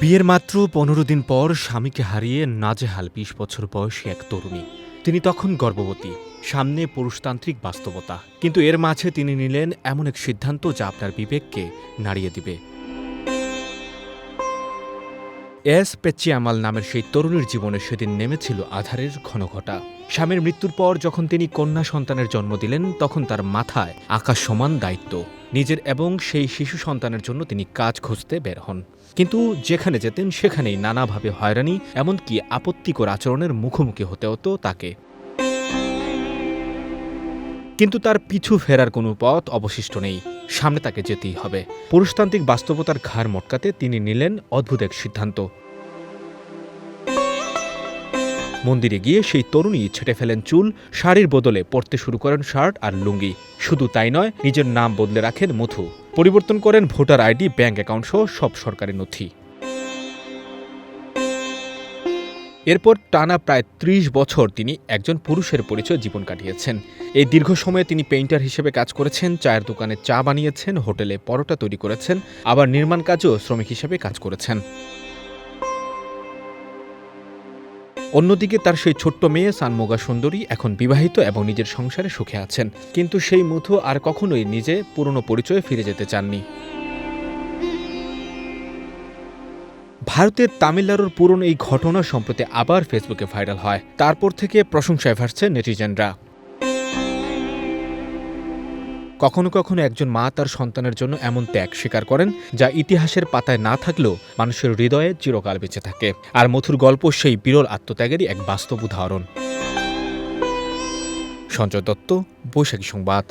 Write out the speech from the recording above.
বিয়ের মাত্র ১৫ দিন পর স্বামীকে হারিয়ে নাজেহাল ২০ বছর বয়সী এক তরুণী। তিনি তখন গর্ভবতী, সামনে পুরুষতান্ত্রিক বাস্তবতা। কিন্তু এর মাঝে তিনি নিলেন এমন এক সিদ্ধান্ত যা আপনার বিবেককে নাড়িয়ে দিবে। এস পেচিয়ামাল নামের সেই তরুণীর জীবনে সেদিন নেমেছিল আঁধারের ঘনঘটা। স্বামীর মৃত্যুর পর যখন তিনি কন্যা সন্তানের জন্ম দিলেন, তখন তার মাথায় আকাশ সমান দায়িত্ব। নিজের এবং সেই শিশু সন্তানের জন্য তিনি কাজ খুঁজতে বের হন। কিন্তু যেখানে যেতেন সেখানেই নানাভাবে হয়রানি, এমনকি আপত্তিকর আচরণের মুখোমুখি হতে হতো তাকে। কিন্তু তার পিছু ফেরার কোনো পথ অবশিষ্ট নেই। সামনে তাকে যেতেই হবে। পুরুষতান্ত্রিক বাস্তবতার ঘাড় মটকাতে তিনি নিলেন অদ্ভুত এক সিদ্ধান্ত। মন্দিরে গিয়ে সেই তরুণী ছেটে ফেলেন চুল, শাড়ির বদলে পরতে শুরু করেন শার্ট আর লুঙ্গি। শুধু তাই নয়, নিজের নাম বদলে রাখেন মধু। পরিবর্তন করেন ভোটার আইডি, ব্যাংক অ্যাকাউন্ট সহ সব সরকারি নথি। এরপর টানা প্রায় ৩০ বছর তিনি একজন পুরুষের পরিচয় জীবন কাটিয়েছেন। এই দীর্ঘ সময়ে তিনি পেইন্টার হিসেবে কাজ করেছেন, চায়ের দোকানে চা বানিয়েছেন, হোটেলে পরোটা তৈরি করেছেন, আবার নির্মাণ কাজেও শ্রমিক হিসেবে কাজ করেছেন। অন্যদিকে তার সেই ছোট্ট মেয়ে সানমোগা সুন্দরী এখন বিবাহিত এবং নিজের সংসারে সুখে আছেন। কিন্তু সেই মধু আর কখনোই নিজে পুরনো পরিচয়ে ফিরে যেতে চাননি। ভারতের তামিলনাড়ুর পুরনো এই ঘটনা সম্প্রতি আবার ফেসবুকে ভাইরাল হয়। তারপর থেকে প্রশংসায় ভাসছে নেটিজেনরা। কখনো কখনো একজন মা তার সন্তানের জন্য এমন ত্যাগ স্বীকার করেন যা ইতিহাসের পাতায় না থাকলেও মানুষের হৃদয়ে চিরকাল বেঁচে থাকে। আর মধুর গল্প সেই বিরল আত্মত্যাগেরই এক বাস্তব উদাহরণ। সঞ্জয় দত্ত, বৈশাখী সংবাদ।